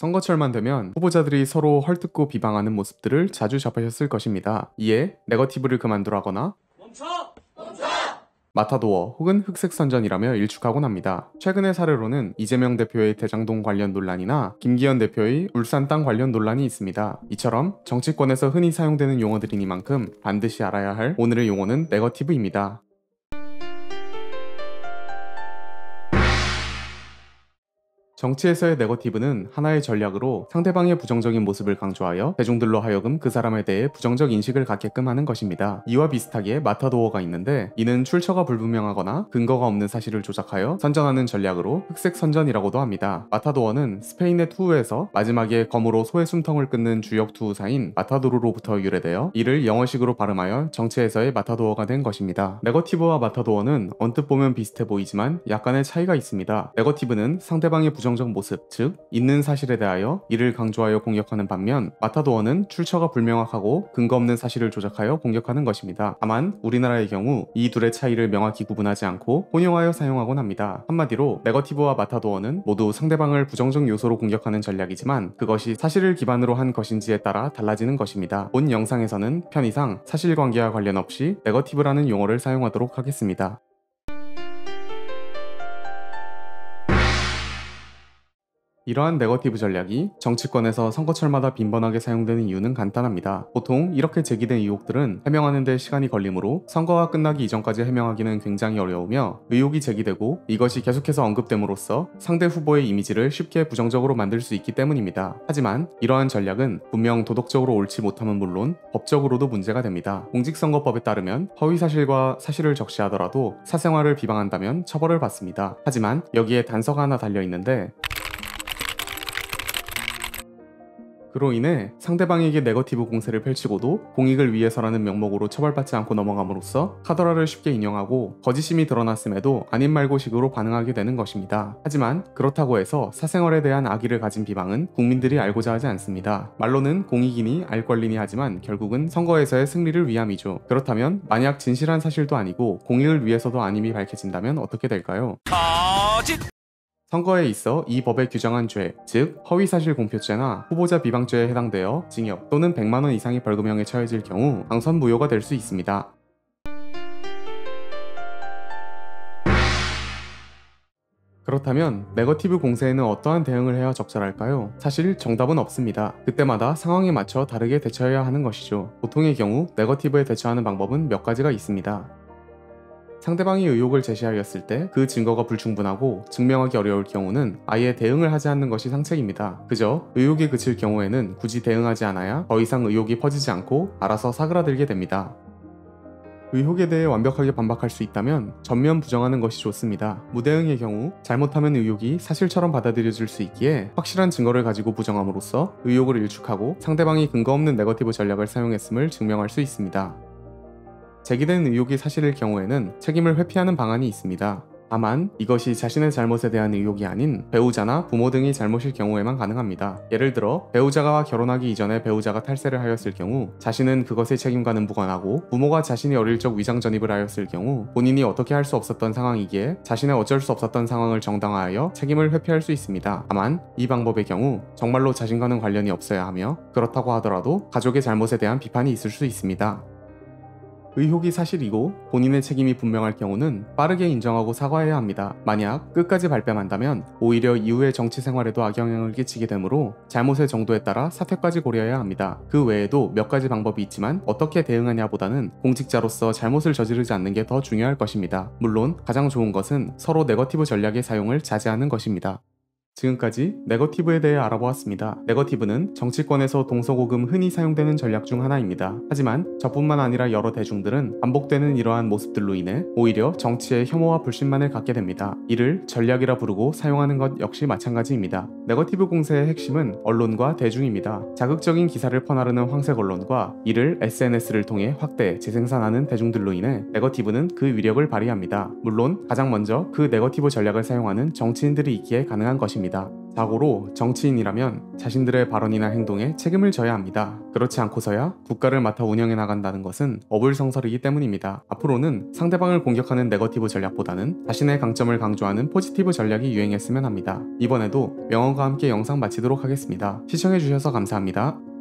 선거철만 되면 후보자들이 서로 헐뜯고 비방하는 모습들을 자주 접하셨을 것입니다. 이에 네거티브를 그만두라거나 마타도어 혹은 흑색선전이라며 일축하곤 합니다. 최근의 사례로는 이재명 대표의 대장동 관련 논란이나 김기현 대표의 울산 땅 관련 논란이 있습니다. 이처럼 정치권에서 흔히 사용되는 용어들이니만큼 반드시 알아야 할 오늘의 용어는 네거티브입니다. 정치에서의 네거티브는 하나의 전략으로 상대방의 부정적인 모습을 강조하여 대중들로 하여금 그 사람에 대해 부정적 인식을 갖게끔 하는 것입니다. 이와 비슷하게 마타도어가 있는데, 이는 출처가 불분명하거나 근거가 없는 사실을 조작하여 선전하는 전략으로 흑색 선전이라고도 합니다. 마타도어는 스페인의 투우에서 마지막에 검으로 소의 숨통을 끊는 주역 투우사인 마타도르로부터 유래되어 이를 영어식으로 발음하여 정치에서의 마타도어가 된 것입니다. 네거티브와 마타도어는 언뜻 보면 비슷해 보이지만 약간의 차이가 있습니다. 네거티브는 상대방의 부정적 모습, 즉 있는 사실에 대하여 이를 강조하여 공격하는 반면, 마타도어는 출처가 불명확하고 근거 없는 사실을 조작하여 공격하는 것입니다. 다만 우리나라의 경우 이 둘의 차이를 명확히 구분하지 않고 혼용하여 사용하곤 합니다. 한마디로 네거티브와 마타도어는 모두 상대방을 부정적 요소로 공격하는 전략이지만 그것이 사실을 기반으로 한 것인지에 따라 달라지는 것입니다. 본 영상에서는 편의상 사실관계와 관련 없이 네거티브라는 용어를 사용하도록 하겠습니다. 이러한 네거티브 전략이 정치권에서 선거철마다 빈번하게 사용되는 이유는 간단합니다. 보통 이렇게 제기된 의혹들은 해명하는 데 시간이 걸리므로 선거가 끝나기 이전까지 해명하기는 굉장히 어려우며, 의혹이 제기되고 이것이 계속해서 언급됨으로써 상대 후보의 이미지를 쉽게 부정적으로 만들 수 있기 때문입니다. 하지만 이러한 전략은 분명 도덕적으로 옳지 못함은 물론 법적으로도 문제가 됩니다. 공직선거법에 따르면 허위사실과 사실을 적시하더라도 사생활을 비방한다면 처벌을 받습니다. 하지만 여기에 단서가 하나 달려있는데, 그로 인해 상대방에게 네거티브 공세를 펼치고도 공익을 위해서라는 명목으로 처벌받지 않고 넘어감으로써 카더라를 쉽게 인용하고 거짓심이 드러났음에도 아닌 말고식으로 반응하게 되는 것입니다. 하지만 그렇다고 해서 사생활에 대한 악의를 가진 비방은 국민들이 알고자 하지 않습니다. 말로는 공익이니 알 권리니 하지만 결국은 선거에서의 승리를 위함이죠. 그렇다면 만약 진실한 사실도 아니고 공익을 위해서도 아님이 밝혀진다면 어떻게 될까요? 선거에 있어 이 법에 규정한 죄, 즉 허위사실 공표죄나 후보자 비방죄에 해당되어 징역 또는 100만원 이상의 벌금형에 처해질 경우 당선 무효가 될 수 있습니다. 그렇다면 네거티브 공세에는 어떠한 대응을 해야 적절할까요? 사실 정답은 없습니다. 그때마다 상황에 맞춰 다르게 대처해야 하는 것이죠. 보통의 경우 네거티브에 대처하는 방법은 몇 가지가 있습니다. 상대방이 의혹을 제시하였을 때 그 증거가 불충분하고 증명하기 어려울 경우는 아예 대응을 하지 않는 것이 상책입니다. 그저 의혹이 그칠 경우에는 굳이 대응하지 않아야 더 이상 의혹이 퍼지지 않고 알아서 사그라들게 됩니다. 의혹에 대해 완벽하게 반박할 수 있다면 전면 부정하는 것이 좋습니다. 무대응의 경우 잘못하면 의혹이 사실처럼 받아들여질 수 있기에 확실한 증거를 가지고 부정함으로써 의혹을 일축하고 상대방이 근거 없는 네거티브 전략을 사용했음을 증명할 수 있습니다. 제기된 의혹이 사실일 경우에는 책임을 회피하는 방안이 있습니다. 다만 이것이 자신의 잘못에 대한 의혹이 아닌 배우자나 부모 등의 잘못일 경우에만 가능합니다. 예를 들어 배우자가 결혼하기 이전에 배우자가 탈세를 하였을 경우 자신은 그것의 책임과는 무관하고, 부모가 자신이 어릴 적 위장 전입을 하였을 경우 본인이 어떻게 할 수 없었던 상황이기에 자신의 어쩔 수 없었던 상황을 정당화하여 책임을 회피할 수 있습니다. 다만 이 방법의 경우 정말로 자신과는 관련이 없어야 하며, 그렇다고 하더라도 가족의 잘못에 대한 비판이 있을 수 있습니다. 의혹이 사실이고 본인의 책임이 분명할 경우는 빠르게 인정하고 사과해야 합니다. 만약 끝까지 발뺌한다면 오히려 이후의 정치 생활에도 악영향을 끼치게 되므로 잘못의 정도에 따라 사퇴까지 고려해야 합니다. 그 외에도 몇 가지 방법이 있지만 어떻게 대응하냐보다는 공직자로서 잘못을 저지르지 않는 게 더 중요할 것입니다. 물론 가장 좋은 것은 서로 네거티브 전략의 사용을 자제하는 것입니다. 지금까지 네거티브에 대해 알아보았습니다. 네거티브는 정치권에서 동서고금 흔히 사용되는 전략 중 하나입니다. 하지만 저뿐만 아니라 여러 대중들은 반복되는 이러한 모습들로 인해 오히려 정치에 혐오와 불신만을 갖게 됩니다. 이를 전략이라 부르고 사용하는 것 역시 마찬가지입니다. 네거티브 공세의 핵심은 언론과 대중입니다. 자극적인 기사를 퍼나르는 황색 언론과 이를 SNS를 통해 확대, 재생산하는 대중들로 인해 네거티브는 그 위력을 발휘합니다. 물론 가장 먼저 그 네거티브 전략을 사용하는 정치인들이 있기에 가능한 것입니다. 자고로 정치인이라면 자신들의 발언이나 행동에 책임을 져야 합니다. 그렇지 않고서야 국가를 맡아 운영해 나간다는 것은 어불성설이기 때문입니다. 앞으로는 상대방을 공격하는 네거티브 전략보다는 자신의 강점을 강조하는 포지티브 전략이 유행했으면 합니다. 이번에도 명언과 함께 영상 마치도록 하겠습니다. 시청해주셔서 감사합니다.